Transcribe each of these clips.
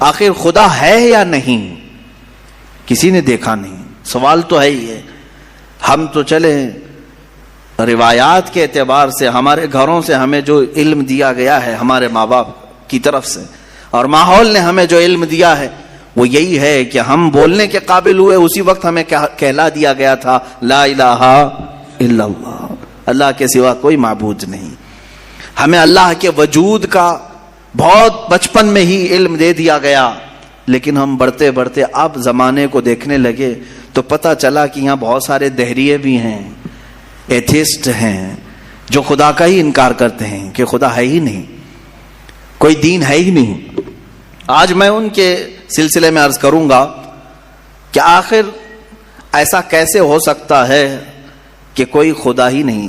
آخر خدا ہے یا نہیں؟ کسی نے دیکھا نہیں. سوال تو ہے ہی ہے. ہم تو چلے روایات کے اعتبار سے ہمارے گھروں سے ہمیں جو علم دیا گیا ہے ہمارے ماں باپ کی طرف سے اور ماحول نے ہمیں جو علم دیا ہے وہ یہی ہے کہ ہم بولنے کے قابل ہوئے اسی وقت ہمیں کہلا دیا گیا تھا لا الہ الا اللہ, اللہ کے سوا کوئی معبود نہیں. ہمیں اللہ کے وجود کا بہت بچپن میں ہی علم دے دیا گیا, لیکن ہم بڑھتے بڑھتے اب زمانے کو دیکھنے لگے تو پتہ چلا کہ یہاں بہت سارے دہریے بھی ہیں, ایتھیسٹ ہیں, جو خدا کا ہی انکار کرتے ہیں کہ خدا ہے ہی نہیں, کوئی دین ہے ہی نہیں. آج میں ان کے سلسلے میں عرض کروں گا کہ آخر ایسا کیسے ہو سکتا ہے کہ کوئی خدا ہی نہیں.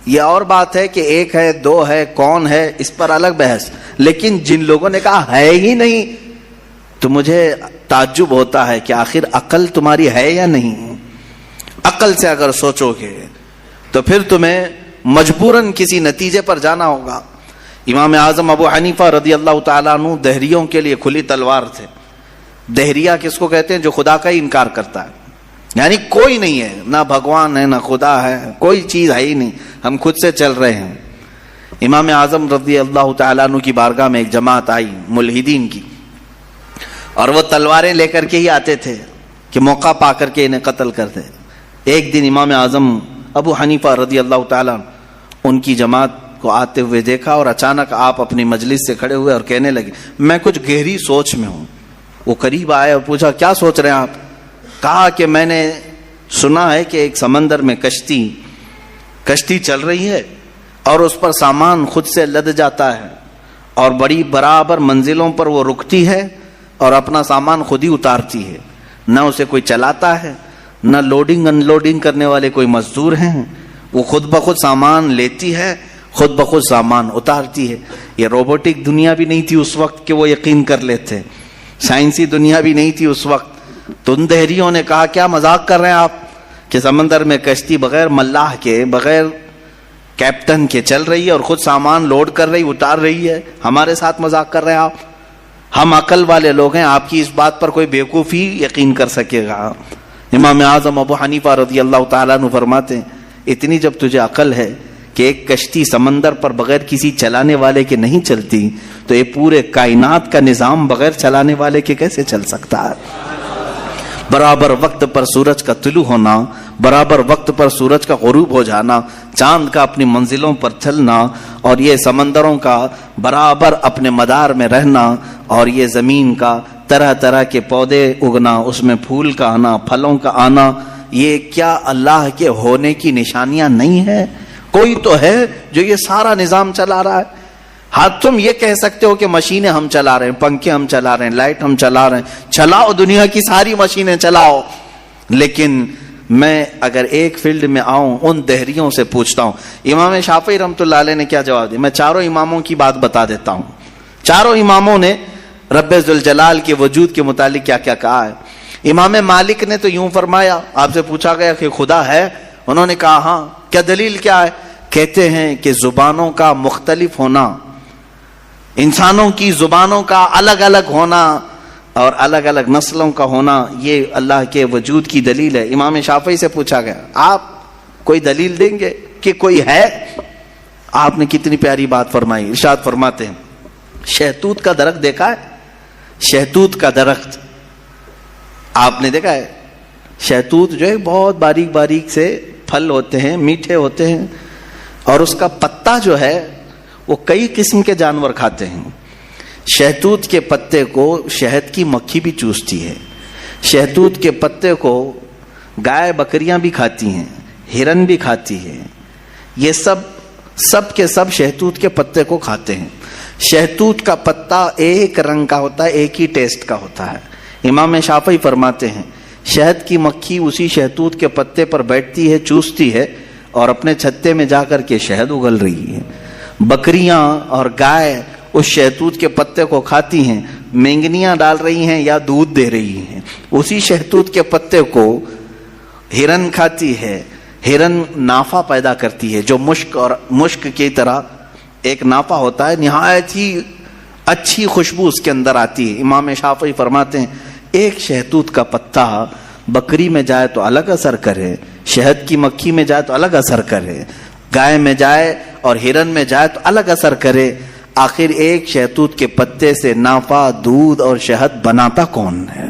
یہ اور بات ہے کہ ایک ہے, دو ہے, کون ہے, اس پر الگ بحث, لیکن جن لوگوں نے کہا ہے ہی نہیں تو مجھے تعجب ہوتا ہے کہ آخر عقل تمہاری ہے یا نہیں. عقل سے اگر سوچو گے تو پھر تمہیں مجبوراً کسی نتیجے پر جانا ہوگا. امام اعظم ابو حنیفہ رضی اللہ تعالیٰ عنہ دہریوں کے لیے کھلی تلوار تھے. دہریہ کس کو کہتے ہیں؟ جو خدا کا ہی انکار کرتا ہے, یعنی کوئی نہیں ہے, نہ بھگوان ہے, نہ خدا ہے, کوئی چیز ہے ہی نہیں, ہم خود سے چل رہے ہیں. امام اعظم رضی اللہ تعالیٰ عنہ کی بارگاہ میں ایک جماعت آئی ملحدین کی, اور وہ تلواریں لے کر کے ہی آتے تھے کہ موقع پا کر کے انہیں قتل کر دے. ایک دن امام اعظم ابو حنیفہ رضی اللہ تعالیٰ ان کی جماعت کو آتے ہوئے دیکھا, اور اچانک آپ اپنی مجلس سے کھڑے ہوئے اور کہنے لگے میں کچھ گہری سوچ میں ہوں. وہ قریب آئے اور پوچھا کیا سوچ رہے ہیں آپ؟ کہا کہ میں نے سنا ہے کہ ایک سمندر میں کشتی چل رہی ہے اور اس پر سامان خود سے لد جاتا ہے, اور بڑی برابر منزلوں پر وہ رکتی ہے اور اپنا سامان خود ہی اتارتی ہے, نہ اسے کوئی چلاتا ہے, نہ لوڈنگ ان لوڈنگ کرنے والے کوئی مزدور ہیں, وہ خود بخود سامان لیتی ہے, خود بخود سامان اتارتی ہے. یہ روبوٹک دنیا بھی نہیں تھی اس وقت کہ وہ یقین کر لیتے, سائنسی دنیا بھی نہیں تھی اس وقت. تو ان دہریوں نے کہا کیا مذاق کر رہے ہیں آپ کہ سمندر میں کشتی بغیر ملاح کے, بغیر کیپٹن کے چل رہی ہے اور خود سامان لوڈ کر رہی, اتار رہی ہے, ہمارے ساتھ مذاق کر رہے ہیں آپ؟ ہم عقل والے لوگ ہیں, آپ کی اس بات پر کوئی بیوقوفی یقین کر سکے گا. امام اعظم ابو حنیفہ رضی اللہ تعالیٰ عنہ فرماتے ہیں اتنی جب تجھے عقل ہے کہ ایک کشتی سمندر پر بغیر کسی چلانے والے کے نہیں چلتی, تو یہ پورے کائنات کا نظام بغیر چلانے والے کے کیسے چل سکتا ہے؟ برابر وقت پر سورج کا طلوع ہونا, برابر وقت پر سورج کا غروب ہو جانا, چاند کا اپنی منزلوں پر چلنا, اور یہ سمندروں کا برابر اپنے مدار میں رہنا, اور یہ زمین کا طرح طرح کے پودے اگنا, اس میں پھول کا آنا, پھلوں کا آنا, یہ کیا اللہ کے ہونے کی نشانیاں نہیں ہے؟ کوئی تو ہے جو یہ سارا نظام چلا رہا ہے. ہاں تم یہ کہہ سکتے ہو کہ مشینیں ہم چلا رہے ہیں, پنکھے ہم چلا رہے ہیں, لائٹ ہم چلا رہے ہیں, چلاؤ دنیا کی ساری مشینیں چلاؤ, لیکن میں اگر ایک فیلڈ میں آؤں ان دہریوں سے پوچھتا ہوں. امام شافعی رحمۃ اللہ علیہ نے کیا جواب دیا؟ میں چاروں اماموں کی بات بتا دیتا ہوں. چاروں اماموں نے رب ذوالجلال کے وجود کے متعلق کیا کیا کہا ہے. امام مالک نے تو یوں فرمایا, آپ سے پوچھا گیا کہ خدا ہے, انہوں نے کہا ہاں. کیا دلیل کیا ہے؟ کہتے ہیں کہ زبانوں کا مختلف ہونا, انسانوں کی زبانوں کا الگ الگ ہونا اور الگ الگ نسلوں کا ہونا, یہ اللہ کے وجود کی دلیل ہے. امام شافعی سے پوچھا گیا آپ کوئی دلیل دیں گے کہ کوئی ہے؟ آپ نے کتنی پیاری بات فرمائی. ارشاد فرماتے ہیں شہتوت کا درخت دیکھا ہے؟ شہتوت کا درخت آپ نے دیکھا ہے؟ شہتوت جو ہے بہت باریک باریک سے پھل ہوتے ہیں, میٹھے ہوتے ہیں, اور اس کا پتا جو ہے وہ کئی قسم کے جانور کھاتے ہیں. شہتوت کے پتے کو شہد کی مکھی بھی چوستی ہے. شہتوت کے پتے کو گائے بکریاں بھی کھاتی ہیں, ہرن بھی کھاتی ہے. یہ سب کے سب شہتوت کے پتے کو کھاتے ہیں. شہتوت کا پتا ایک رنگ کا ہوتا ہے, ایک ہی ٹیسٹ کا ہوتا ہے. امام شافعی فرماتے ہیں شہد کی مکھی اسی شہتوت کے پتے پر بیٹھتی ہے, چوستی ہے, اور اپنے چھتے میں جا کر کے شہد اگل رہی ہے. بکریاں اور گائے اس شہتوت کے پتے کو کھاتی ہیں, مینگنیاں ڈال رہی ہیں یا دودھ دے رہی ہیں. اسی شہتوت کے پتے کو ہرن کھاتی ہے. ہرن نافع پیدا کرتی ہے جو مشک کی طرح ایک نافع ہوتا ہے, نہایت ہی اچھی خوشبو اس کے اندر آتی ہے. امام شافعی فرماتے ہیں ایک شہتوت کا پتا بکری میں جائے تو الگ اثر کرے, شہد کی مکھی میں جائے تو الگ اثر کرے, گائے میں جائے اور ہرن میں جائے تو الگ اثر کرے, آخر ایک شہتوت کے پتے سے نافع, دودھ اور شہد بناتا کون ہے؟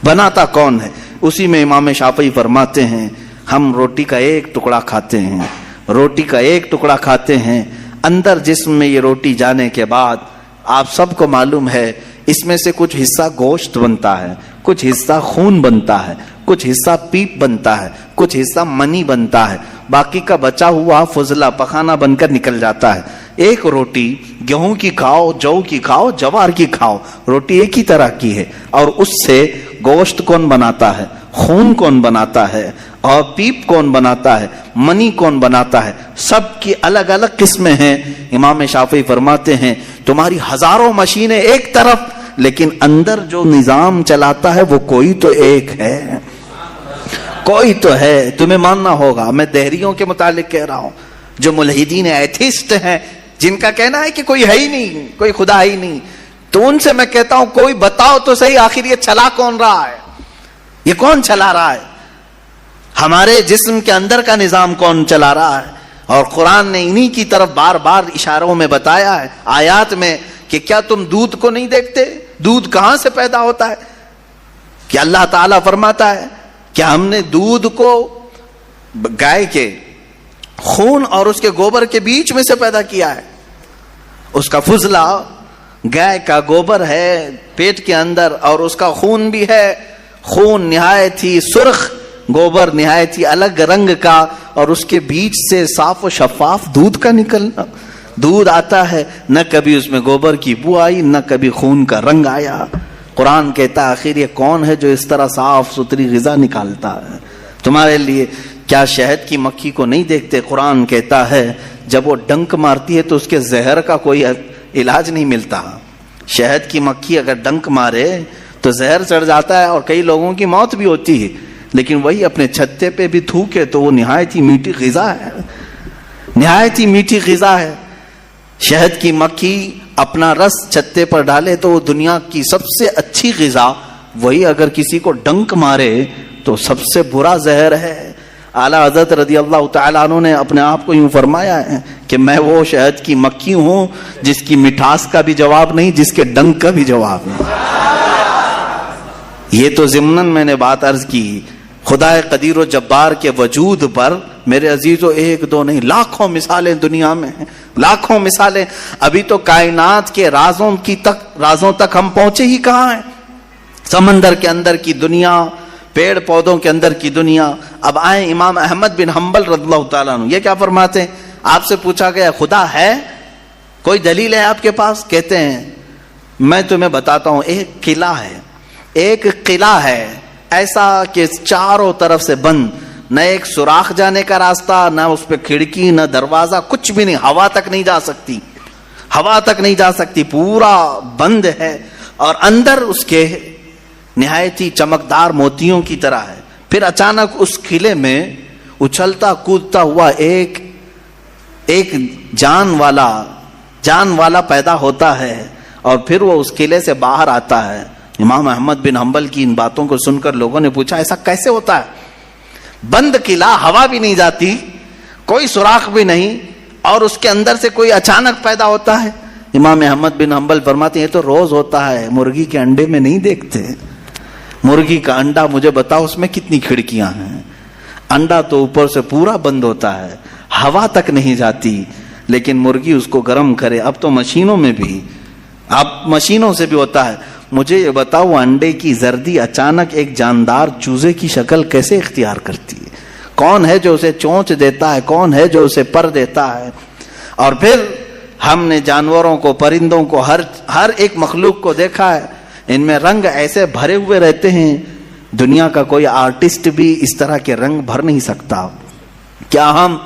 بناتا کون ہے؟ اسی میں امام شافعی فرماتے ہیں ہم روٹی کا ایک ٹکڑا کھاتے ہیں, روٹی کا ایک ٹکڑا کھاتے ہیں, اندر جسم میں یہ روٹی جانے کے بعد آپ سب کو معلوم ہے اس میں سے کچھ حصہ گوشت بنتا ہے, کچھ حصہ خون بنتا ہے, کچھ حصہ پیپ بنتا ہے, کچھ حصہ منی بنتا ہے, باقی کا بچا ہوا فضلہ پخانہ بن کر نکل جاتا ہے. ایک روٹی گیہوں کی کھاؤ, جو کی کھاؤ, جوار کی کھاؤ, روٹی ایک ہی طرح کی ہے, اور اس سے گوشت کون بناتا ہے, خون کون بناتا ہے, اور پیپ کون بناتا ہے, منی کون بناتا ہے, سب کی الگ الگ قسمیں ہیں. امام شافعی فرماتے ہیں تمہاری ہزاروں مشینیں ایک طرف, لیکن اندر جو نظام چلاتا ہے وہ کوئی تو ایک ہے, کوئی تو ہے. تمہیں ماننا ہوگا. میں دہریوں کے متعلق کہہ رہا ہوں جو ملحدین ایتھیسٹ ہیں, جن کا کہنا ہے کہ کوئی ہے ہی نہیں, کوئی خدا ہی نہیں, تو ان سے میں کہتا ہوں کوئی بتاؤ تو صحیح آخر یہ چلا کون رہا ہے, یہ کون چلا رہا ہے, ہمارے جسم کے اندر کا نظام کون چلا رہا ہے؟ اور قرآن نے انہی کی طرف بار بار اشاروں میں بتایا ہے آیات میں کہ کیا تم دودھ کو نہیں دیکھتے, دودھ کہاں سے پیدا ہوتا ہے؟ کہ اللہ تعالیٰ فرماتا ہے کہ ہم نے دودھ کو گائے کے خون اور اس کے گوبر کے بیچ میں سے پیدا کیا ہے. اس کا فضلہ گائے کا گوبر ہے پیٹ کے اندر, اور اس کا خون بھی ہے, خون نہایت ہی سرخ, گوبر نہایت ہی الگ رنگ کا, اور اس کے بیچ سے صاف و شفاف دودھ کا نکلنا. دودھ آتا ہے, نہ کبھی اس میں گوبر کی بو آئی, نہ کبھی خون کا رنگ آیا. قرآن کہتا ہے آخر یہ کون ہے جو اس طرح صاف ستھری غذا نکالتا ہے تمہارے لیے؟ کیا شہد کی مکھی کو نہیں دیکھتے؟ قرآن کہتا ہے جب وہ ڈنک مارتی ہے تو اس کے زہر کا کوئی علاج نہیں ملتا. شہد کی مکھی اگر ڈنک مارے تو زہر چڑھ جاتا ہے اور کئی لوگوں کی موت بھی ہوتی ہے, لیکن وہی اپنے چھتے پہ بھی تھوکے تو وہ نہایت ہی میٹھی غذا ہے, نہایت ہی میٹھی غذا ہے. شہد کی مکھی اپنا رس چھتے پر ڈالے تو وہ دنیا کی سب سے اچھی غذا, وہی اگر کسی کو ڈنک مارے تو سب سے برا زہر ہے. اعلیٰ حضرت رضی اللہ تعالیٰ عنہ نے اپنے آپ کو یوں فرمایا ہے کہ میں وہ شہد کی مکھی ہوں جس کی مٹھاس کا بھی جواب نہیں, جس کے ڈنک کا بھی جواب نہیں. یہ تو ضمناً میں نے بات عرض کی. خدا قدیر و جبار کے وجود پر میرے عزیزو ایک دو نہیں لاکھوں مثالیں دنیا میں ہیں, لاکھوں مثالیں. ابھی تو کائنات کے رازوں تک ہم پہنچے ہی کہاں ہیں. سمندر کے اندر کی دنیا, پیڑ پودوں کے اندر کی دنیا. اب آئیں امام احمد بن حنبل رضی اللہ تعالیٰ عنہ, یہ کیا فرماتے ہیں؟ آپ سے پوچھا گیا خدا ہے, کوئی دلیل ہے آپ کے پاس؟ کہتے ہیں میں تمہیں بتاتا ہوں, ایک قلعہ ہے, ایک قلعہ ہے ایسا کہ چاروں طرف سے بند, نہ ایک سوراخ جانے کا راستہ, نہ اس پہ کھڑکی, نہ دروازہ, کچھ بھی نہیں, ہوا تک نہیں جا سکتی, ہوا تک نہیں جا سکتی, پورا بند ہے, اور اندر اس کے نہایت ہی چمکدار موتیوں کی طرح ہے. پھر اچانک اس قلعے میں اچھلتا کودتا ہوا ایک جان والا پیدا ہوتا ہے, اور پھر وہ اس قلعے سے باہر آتا ہے. امام احمد بن حنبل کی ان باتوں کو سن کر لوگوں نے پوچھا ایسا کیسے ہوتا ہے؟ بند قلعہ, ہوا بھی نہیں جاتی, کوئی سوراخ بھی نہیں, اور اس کے اندر سے کوئی اچانک پیدا ہوتا ہے. امام احمد بن حنبل فرماتے ہیں یہ تو روز ہوتا ہے, مرغی کے انڈے میں نہیں دیکھتے. مرغی کا انڈا مجھے بتاؤ اس میں کتنی کھڑکیاں ہیں, انڈا تو اوپر سے پورا بند ہوتا ہے, ہوا تک نہیں جاتی, لیکن مرغی اس کو گرم کرے. اب تو مشینوں میں بھی, اب مشینوں سے بھی ہوتا ہے. مجھے یہ بتاؤ انڈے کی زردی اچانک ایک جاندار چوزے کی شکل کیسے اختیار کرتی ہے؟ کون ہے جو اسے چونچ دیتا ہے؟ کون ہے جو اسے پر دیتا ہے؟ اور پھر ہم نے جانوروں کو, پرندوں کو, ہر ایک مخلوق کو دیکھا ہے, ان میں رنگ ایسے بھرے ہوئے رہتے ہیں, دنیا کا کوئی آرٹسٹ بھی اس طرح کے رنگ بھر نہیں سکتا. کیا ہم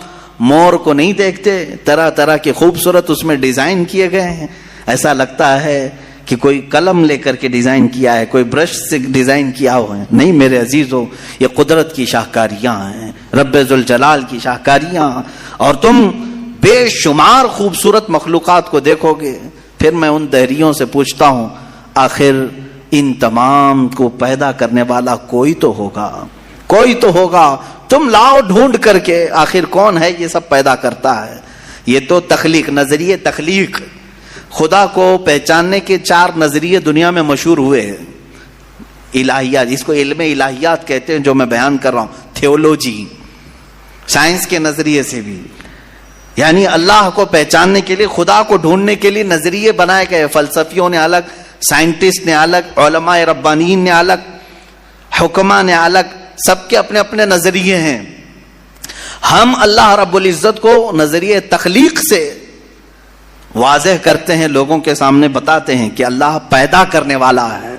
مور کو نہیں دیکھتے؟ طرح طرح کے خوبصورت اس میں ڈیزائن کیے گئے ہیں, ایسا لگتا ہے کہ کوئی قلم لے کر کے ڈیزائن کیا ہے, کوئی برش سے ڈیزائن کیا ہوا ہے. نہیں میرے عزیزو, یہ قدرت کی شاہکاریاں ہیں, رب ذوالجلال کی شاہکاریاں. اور تم بے شمار خوبصورت مخلوقات کو دیکھو گے, پھر پھر میں ان دہریوں سے پوچھتا ہوں آخر ان تمام کو پیدا کرنے والا کوئی تو ہوگا، کوئی تو ہوگا، تم لاؤ ڈھونڈ کر کے آخر کون ہے یہ سب پیدا کرتا ہے۔ یہ تو تخلیق، نظریے تخلیق، خدا کو پہچاننے کے 4 نظریے دنیا میں مشہور ہوئے ہیں۔ الہیات، اس کو علم الہیات کہتے ہیں جو میں بیان کر رہا ہوں، تھیولوجی، سائنس کے نظریے سے بھی، یعنی اللہ کو پہچاننے کے لیے، خدا کو ڈھونڈنے کے لیے نظریے بنائے گئے، فلسفیوں نے الگ، سائنٹسٹ نے الگ، علماء ربانیین نے الگ، حکماء نے الگ، سب کے اپنے اپنے نظریے ہیں۔ ہم اللہ رب العزت کو نظریے تخلیق سے واضح کرتے ہیں، لوگوں کے سامنے بتاتے ہیں کہ اللہ پیدا کرنے والا ہے،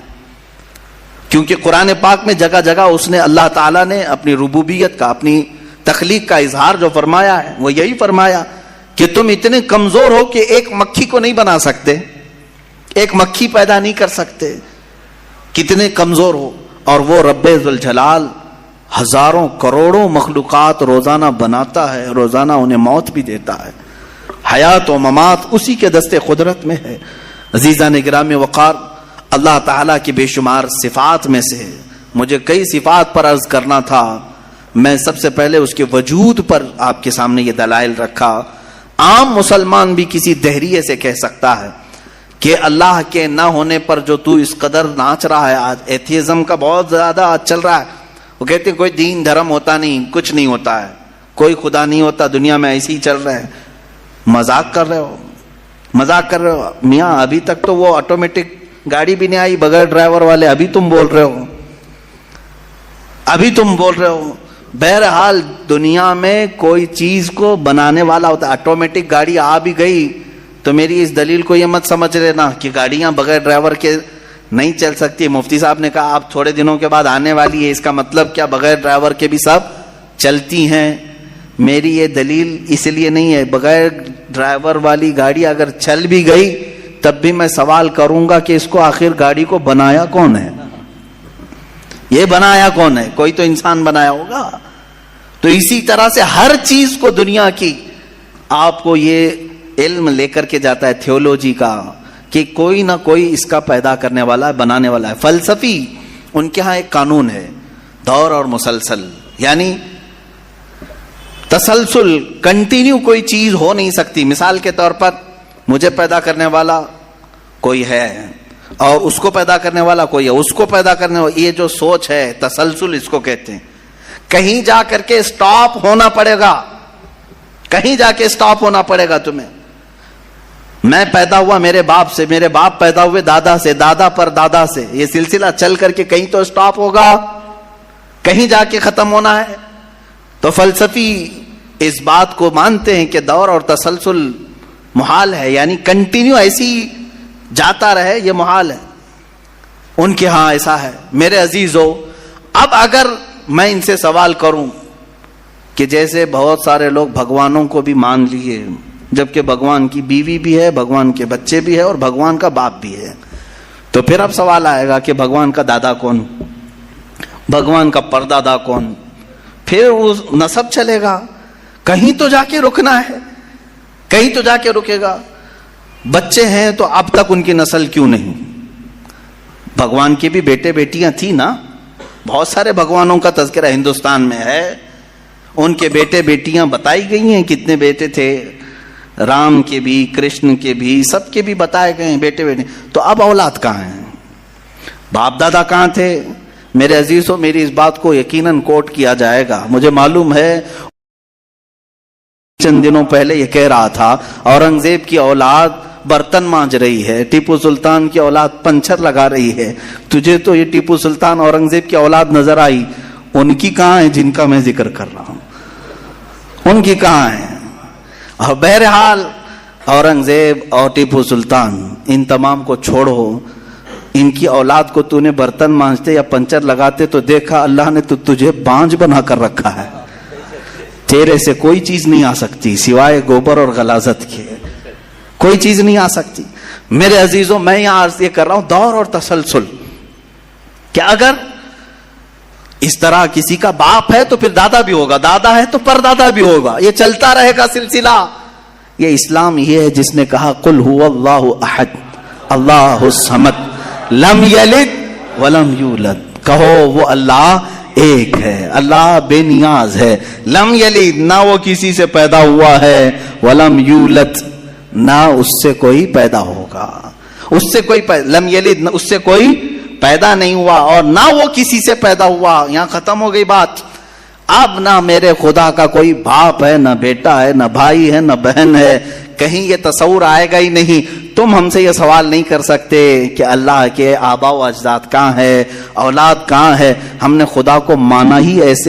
کیونکہ قرآن پاک میں جگہ جگہ اس نے، اللہ تعالیٰ نے اپنی ربوبیت کا، اپنی تخلیق کا اظہار جو فرمایا ہے وہ یہی فرمایا کہ تم اتنے کمزور ہو کہ ایک مکھی کو نہیں بنا سکتے، ایک مکھی پیدا نہیں کر سکتے، کتنے کمزور ہو، اور وہ رب ذوالجلال ہزاروں کروڑوں مخلوقات روزانہ بناتا ہے، روزانہ انہیں موت بھی دیتا ہے، حیات و ممات اسی کے دستے قدرت میں ہے۔ عزیزان گرامی وقار، اللہ تعالیٰ کی بے شمار صفات میں سے مجھے کئی صفات پر عرض کرنا تھا، میں سب سے پہلے اس کے وجود پر آپ کے سامنے یہ دلائل رکھا۔ عام مسلمان بھی کسی دہریے سے کہہ سکتا ہے کہ اللہ کے نہ ہونے پر جو تو اس قدر ناچ رہا ہے، آج ایتھیزم کا بہت زیادہ آج چل رہا ہے، وہ کہتے ہیں کوئی دین دھرم ہوتا نہیں، کچھ نہیں ہوتا ہے، کوئی خدا نہیں ہوتا، دنیا میں ایسے ہی چل رہا ہے۔ مذاق کر رہے ہو، مذاق کر رہے ہو میاں، ابھی تک تو وہ آٹومیٹک گاڑی بھی نہیں آئی بغیر ڈرائیور والے، ابھی تم بول رہے ہو، ابھی تم بول رہے ہو۔ بہرحال دنیا میں کوئی چیز کو بنانے والا ہوتا ہے، آٹومیٹک گاڑی آ بھی گئی تو میری اس دلیل کو یہ مت سمجھ لینا کہ گاڑیاں بغیر ڈرائیور کے نہیں چل سکتی۔ مفتی صاحب نے کہا آپ تھوڑے دنوں کے بعد آنے والی ہے، اس کا مطلب کیا بغیر ڈرائیور کے بھی سب چلتی ہیں؟ میری یہ دلیل اس لیے نہیں ہے، بغیر ڈرائیور والی گاڑی اگر چل بھی گئی تب بھی میں سوال کروں گا کہ اس کو آخر گاڑی کو بنایا کون ہے؟ یہ بنایا کون ہے؟ کوئی تو انسان بنایا ہوگا۔ تو اسی طرح سے ہر چیز کو دنیا کی آپ کو یہ علم لے کر کے جاتا ہے تھیولوجی کا کہ کوئی نہ کوئی اس کا پیدا کرنے والا ہے، بنانے والا ہے۔ فلسفی ان کے ہاں ایک قانون ہے، دور اور مسلسل، یعنی تسلسل، کنٹینیو کوئی چیز ہو نہیں سکتی۔ مثال کے طور پر مجھے پیدا کرنے والا کوئی ہے اور اس کو پیدا کرنے والا کوئی ہے، اس کو پیدا کرنے والا، یہ جو سوچ ہے تسلسل اس کو کہتے ہیں۔ کہیں جا کر کے سٹاپ ہونا پڑے گا، کہیں جا کے سٹاپ ہونا پڑے گا تمہیں۔ میں پیدا ہوا میرے باپ سے، میرے باپ پیدا ہوئے دادا سے، دادا پر دادا سے، یہ سلسلہ چل کر کے کہیں تو سٹاپ ہوگا، کہیں جا کے ختم ہونا ہے۔ تو فلسفی اس بات کو مانتے ہیں کہ دور اور تسلسل محال ہے، یعنی کنٹینیو ایسی جاتا رہے، یہ محال ہے۔ ان کے ہاں ایسا ہے۔ میرے عزیزو، اب اگر میں ان سے سوال کروں کہ جیسے بہت سارے لوگ بھگوانوں کو بھی مان لیے، جبکہ بھگوان کی بیوی بھی ہے، بھگوان کے بچے بھی ہے اور بھگوان کا باپ بھی ہے، تو پھر اب سوال آئے گا کہ بھگوان کا دادا کون، بھگوان کا پردادا کون؟ پھر وہ نسب چلے گا، کہیں تو جا کے رکنا ہے، کہیں تو جا کے رکے گا۔ بچے ہیں تو اب تک ان کی نسل کیوں نہیں؟ بھگوان کے بھی بیٹے بیٹیاں تھی نا، بہت سارے بھگوانوں کا تذکرہ ہندوستان میں ہے، ان کے بیٹے بیٹیاں بتائی گئی ہیں، کتنے بیٹے تھے، رام کے بھی، کرشن کے بھی، سب کے بھی بتائے گئے ہیں بیٹے بیٹے۔ تو اب اولاد کہاں ہیں؟ باپ دادا کہاں تھے؟ میرے عزیزوں، میری اس بات کو یقیناً کوٹ کیا جائے گا، مجھے معلوم ہے چند دنوں پہلے یہ کہہ رہا تھا اورنگزیب کی اولاد برتن مانج رہی ہے، ٹیپو سلطان کی اولاد پنچر لگا رہی ہے، تجھے تو یہ ٹیپو سلطان اورنگزیب کی اولاد نظر آئی، ان کی کہاں ہے جن کا میں ذکر کر رہا ہوں؟ ان کی کہاں ہے؟ اور بہرحال اورنگزیب اور ٹیپو سلطان ان تمام کو چھوڑو، ان کی اولاد کو تو نے برتن مانجتے یا پنچر لگاتے تو دیکھا اللہ نے تو تجھے بانج بنا کر رکھا ہے، تیرے سے کوئی چیز نہیں آ سکتی سوائے گوبر اور غلاظت کے، کوئی چیز نہیں آ سکتی۔ میرے عزیزوں، میں یہاں عرض یہ کر رہا ہوں دور اور تسلسل، کہ اگر اس طرح کسی کا باپ ہے تو پھر دادا بھی ہوگا، دادا ہے تو پردادا بھی ہوگا، یہ چلتا رہے گا سلسلہ، یہ اسلام یہ ہے جس نے کہا قل هو اللہ احد اللہ الصمد لم یلد ولم یولد، کہو وہ اللہ ایک ہے، اللہ بے نیاز ہے، لم یلد نہ وہ کسی سے پیدا ہوا ہے، ولم یولد نہ اس سے کوئی پیدا ہوگا، اس سے کوئی لم یلد اس سے کوئی پیدا نہیں ہوا اور نہ وہ کسی سے پیدا ہوا۔ یہاں ختم ہو گئی بات۔ اب نہ میرے خدا کا کوئی باپ ہے، نہ بیٹا ہے، نہ بھائی ہے، نہ بہن ہے، کہیں یہ تصور آئے گا ہی نہیں۔ تم ہم سے یہ سوال نہیں کر سکتے کہ اللہ کے آبا و اجداد کہاں ہے، اولاد کہاں ہے۔ ہم نے خدا کو مانا ہی ایسے